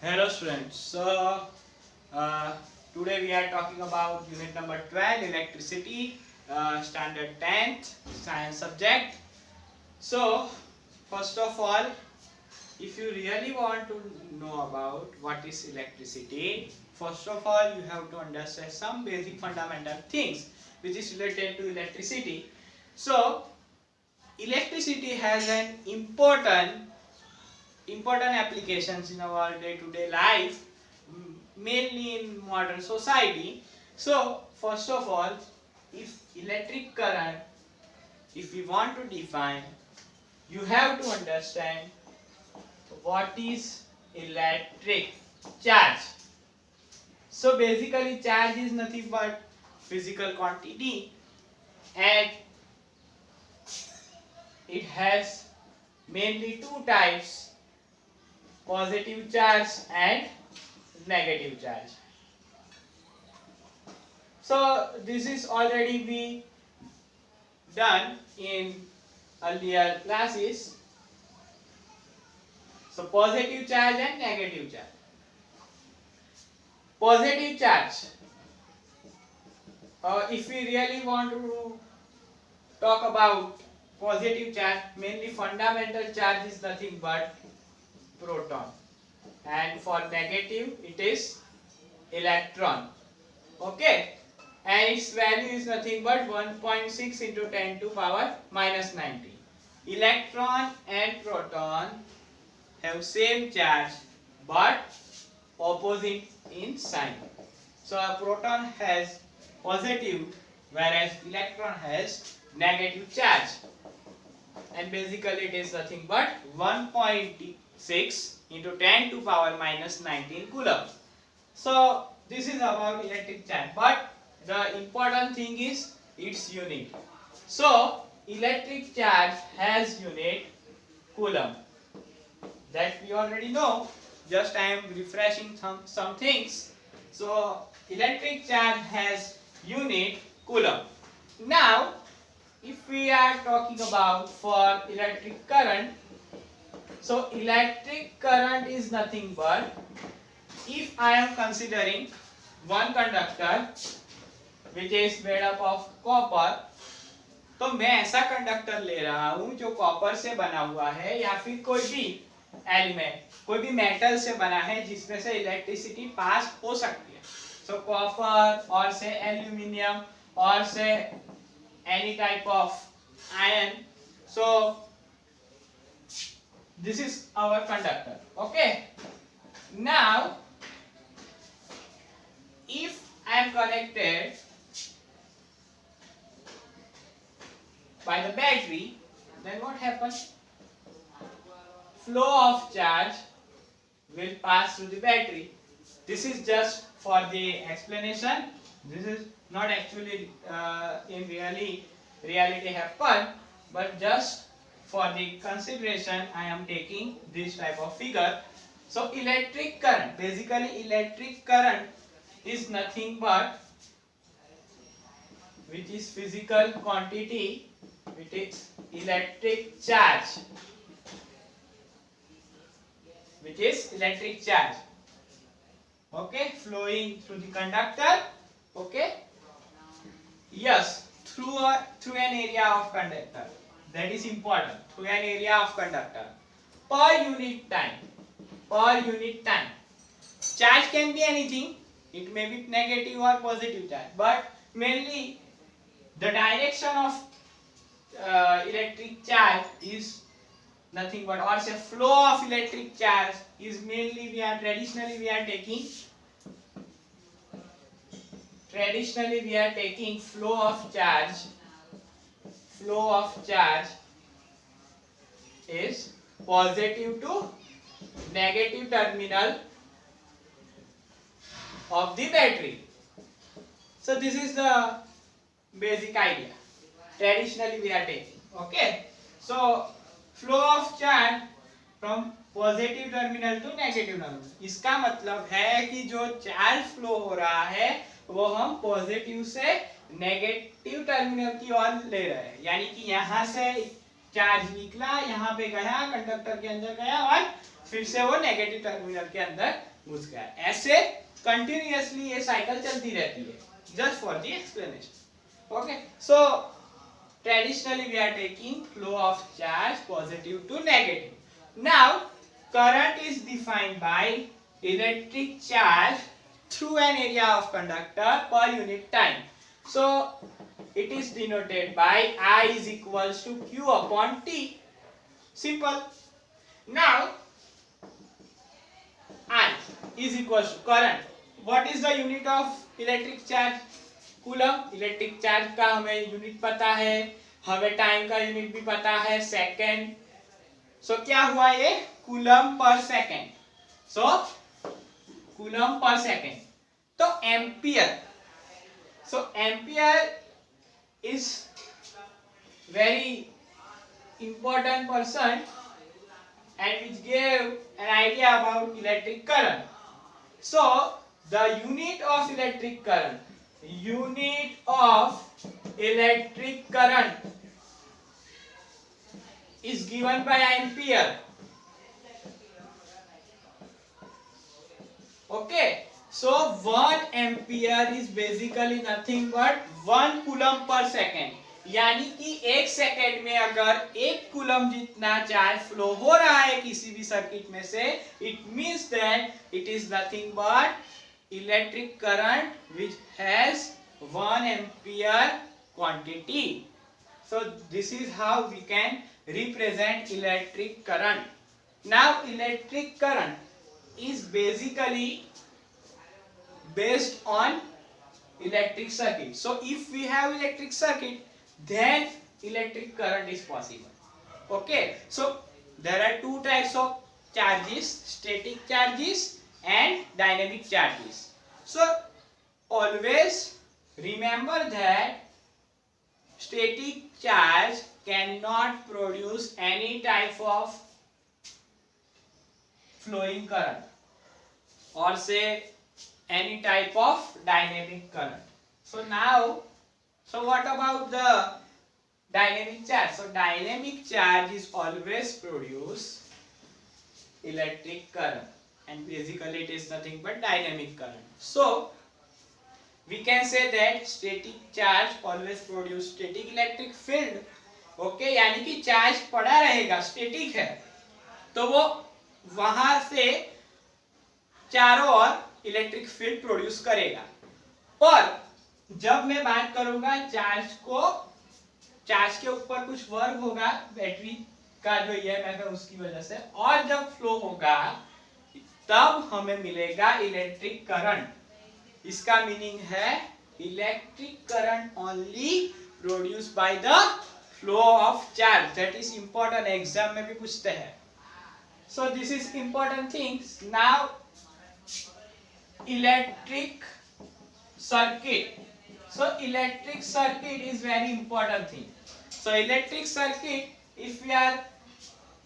Hello students. Uh, Today we are talking about unit number 12, electricity, standard 10th, science subject. So first of all, if you really want to know about what is electricity, first of all you have to understand some basic fundamental things which is related to electricity. So electricity has an important applications in our day-to-day life, mainly in modern society. So first of all, if electric current, if we want to define, you have to understand what is electric charge. So basically charge is nothing but physical quantity, and it has mainly two types: positive charge and negative charge. So this is already be done in earlier classes. So positive charge and negative charge. Positive charge. If we really want to talk about positive charge, mainly fundamental charge is nothing but proton, and for negative it is electron. Okay, and its value is nothing but 1.6 into 10 to power minus 90. Electron and proton have same charge but opposite in sign. So a proton has positive whereas electron has negative charge, and basically it is nothing but 1.6 into 10 to power minus 19 coulomb. So this is about electric charge, but the important thing is its unit. So electric charge has unit coulomb, that we already know. Just I am refreshing some things. So electric charge has unit coulomb. Now if we are talking about for electric current, so electric current is nothing but, if I am considering one conductor which is made up of copper, तो मैं ऐसा conductor ले रहा हूं जो copper से बना हुआ है या फिर कोई भी एलिमेंट, कोई भी मेटल से बना है जिसमें से इलेक्ट्रिसिटी पास हो सकती है. सो कॉपर और से एल्यूमिनियम और से any type of iron. So this is our conductor. Okay, now if I am connected by the battery, then what happens? Flow of charge will pass through the battery. This is just for the explanation. This is not actually in reality happen, but just for the consideration I am taking this type of figure. So electric current, basically electric current is nothing but, which is physical quantity, which is electric charge, which is electric charge, okay, flowing through the conductor. Okay, yes, through an area of conductor, that is important, through an area of conductor per unit time. Charge can be anything, it may be negative or positive charge, but mainly the direction of electric charge is nothing but, or say flow of electric charge is mainly traditionally we are taking flow of charge. Flow of charge is positive to negative terminal of the battery. So this is the basic idea traditionally we are taking. Okay, so flow of charge from positive terminal to negative terminal, इसका मतलब है कि जो charge flow हो रहा है वो हम पॉजिटिव से नेगेटिव टर्मिनल की ओर ले रहे हैं, यानी कि यहाँ से चार्ज निकला, यहाँ पे गया, कंडक्टर के अंदर गया और फिर से वो नेगेटिव टर्मिनल के अंदर घुस गया। ऐसे कंटिन्यूअसली ये साइकिल चलती रहती है, just for the explanation. Okay, so traditionally we are taking flow of charge positive to negative. Now current is defined by electric charge through an area of conductor per unit time. So it is denoted by I is equals to Q upon T. Simple. Now I is equals to current. What is the unit of electric charge? Coulomb. Electric charge का हमें unit पता है, हमें time का unit भी पता है, second. सो क्या हुआ ये? Coulomb per second. So coulomb per second. तो ampere, so ampere is very important person and which gave an idea about electric current. So the unit of electric current is given by ampere. Okay, so 1 ampere is basically nothing but 1 coulomb per second. यानी कि एक second में अगर 1 coulomb जितना charge flow हो रहा है किसी भी सर्किट में से, it means that it is nothing but electric current which has 1 ampere quantity. So this is how we can represent electric current. Now electric current is basically based on electric circuit. So if we have electric circuit, then electric current is possible. Okay, so there are two types of charges: static charges and dynamic charges. So always remember that static charge cannot produce any type of flowing current or say any type of dynamic current. So what about the dynamic charge? So dynamic charge is always produce electric current, and basically it is nothing but dynamic current. So we can say that static charge always produce static electric field. Okay, यानी कि charge पड़ा रहेगा, static है, तो वो वहां से चारों ओर इलेक्ट्रिक फील्ड प्रोड्यूस करेगा। और जब मैं बात करूंगा चार्ज के ऊपर कुछ वर्क होगा बैटरी का जो ईएमएफ है उसकी वजह से, और जब फ्लो होगा तब हमें मिलेगा इलेक्ट्रिक करंट। इसका मीनिंग है electric current only produce by the flow of charge. That is important, exam में भी पूछते हैं। So this is important things. Now electric circuit. So electric circuit is very important thing. So electric circuit, if we are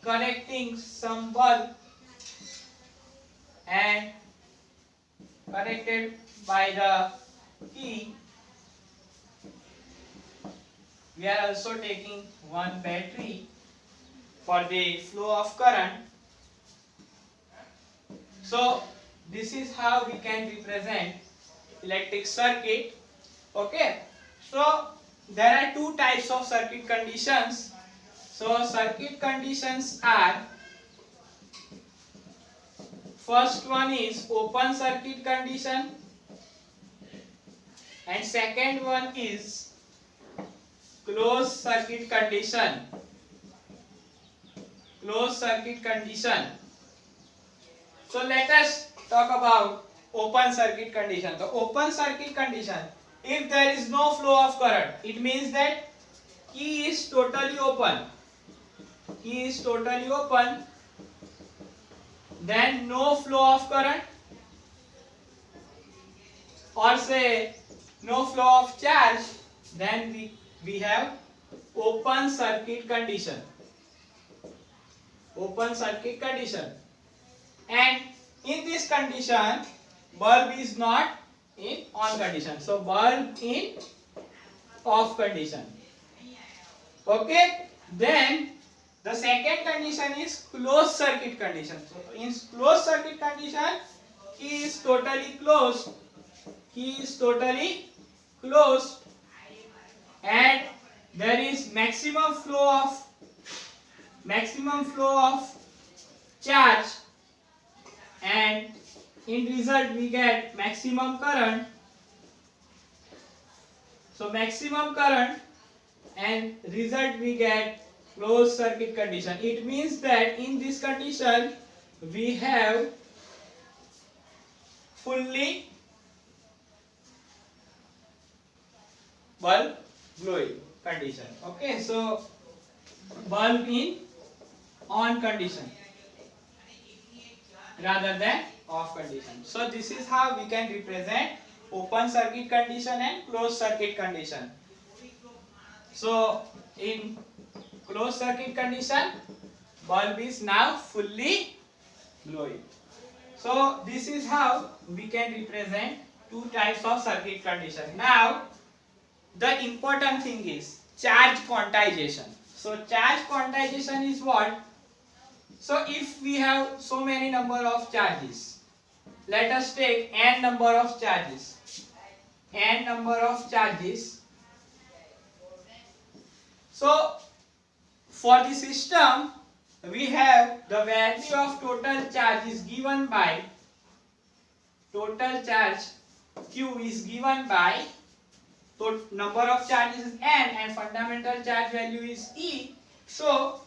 connecting some bulb and connected by the key, we are also taking one battery for the flow of current. So this is how we can represent electric circuit. Okay, so there are two types of circuit conditions. So circuit conditions are, first one is open circuit condition and second one is closed circuit condition. Closed circuit condition. So let us talk about open circuit condition. So open circuit condition, if there is no flow of current, it means that key is totally open. Key is totally open, then no flow of current, or say no flow of charge, then we have open circuit condition. Open circuit condition. And in this condition bulb is not in on condition, so bulb in off condition. Okay, then the second condition is closed circuit condition. So in closed circuit condition key is totally closed. Key is totally closed, and there is maximum flow of charge, and in result we get maximum current. So maximum current, and result we get closed circuit condition. It means that in this condition we have fully bulb glowing condition. Okay, so bulb in on condition rather than off condition. So this is how we can represent open circuit condition and closed circuit condition. So in closed circuit condition, bulb is now fully glowing. So this is how we can represent two types of circuit condition. Now the important thing is charge quantization. So charge quantization is what? So if we have so many number of charges, let us take n number of charges. N number of charges. So for the system we have the value of total charge is given by total charge Q is given by number of charges is n and fundamental charge value is E. So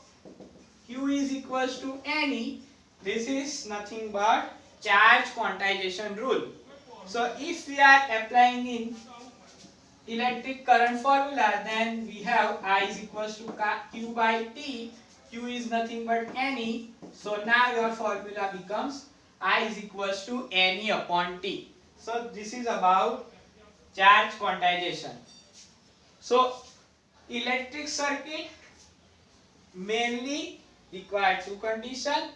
Q is equals to Ne. This is nothing but charge quantization rule. So if we are applying in electric current formula, then we have I is equals to Q by T. Q is nothing but Ne. So now your formula becomes I is equals to Ne upon T. So this is about charge quantization. So electric circuit mainly require two condition,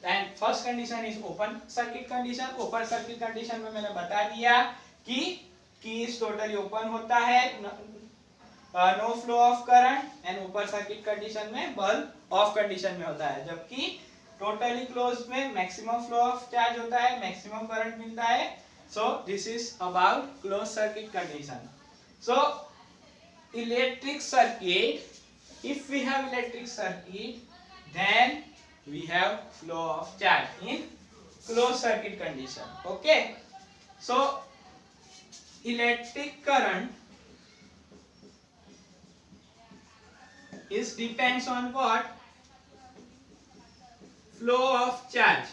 and first condition is open circuit condition. Open circuit condition में मैंने बता दिया कि keys totally open होता है, no flow of current, and open circuit condition में bulb off condition में होता है, जबकि टोटली क्लोज में मैक्सिमम फ्लो ऑफ चार्ज होता है, मैक्सिमम करंट मिलता है. So this is about closed circuit condition. So electric circuit, if we have electric circuit, then we have flow of charge in closed circuit condition. Okay, so electric current is depends on what? Flow of charge,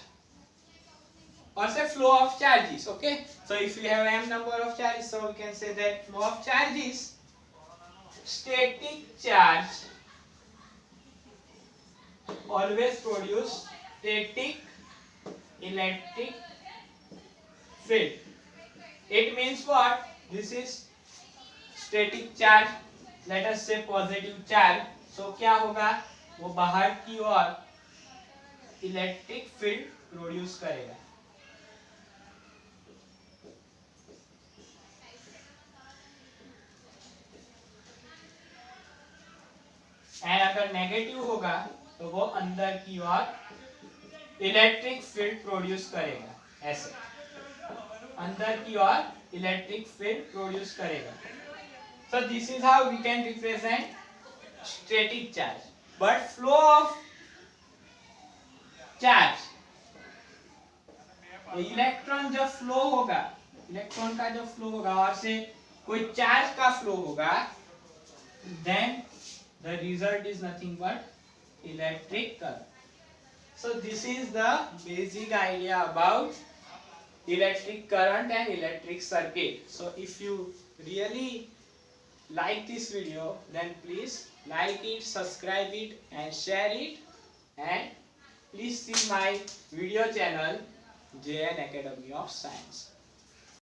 or say flow of charges. Okay, so if we have m number of charges, so we can say that flow of charge is static charge always produce static electric field. It means what? This is static charge, let us say positive charge. So क्या होगा? वो बाहर की ओर electric field produce करेगा. And अगर negative होगा तो वो अंदर की ओर इलेक्ट्रिक फील्ड प्रोड्यूस करेगा. ऐसे अंदर की ओर इलेक्ट्रिक फील्ड प्रोड्यूस करेगा. So this is how we can represent static charge. But flow of charge, electron जब फ्लो होगा, इलेक्ट्रॉन का जब फ्लो होगा और से कोई चार्ज का फ्लो होगा, then the result is nothing but electric current. So this is the basic idea about electric current and electric circuit. So if you really like this video, then please like it, subscribe it and share it, and please see my video channel JN Academy of Science.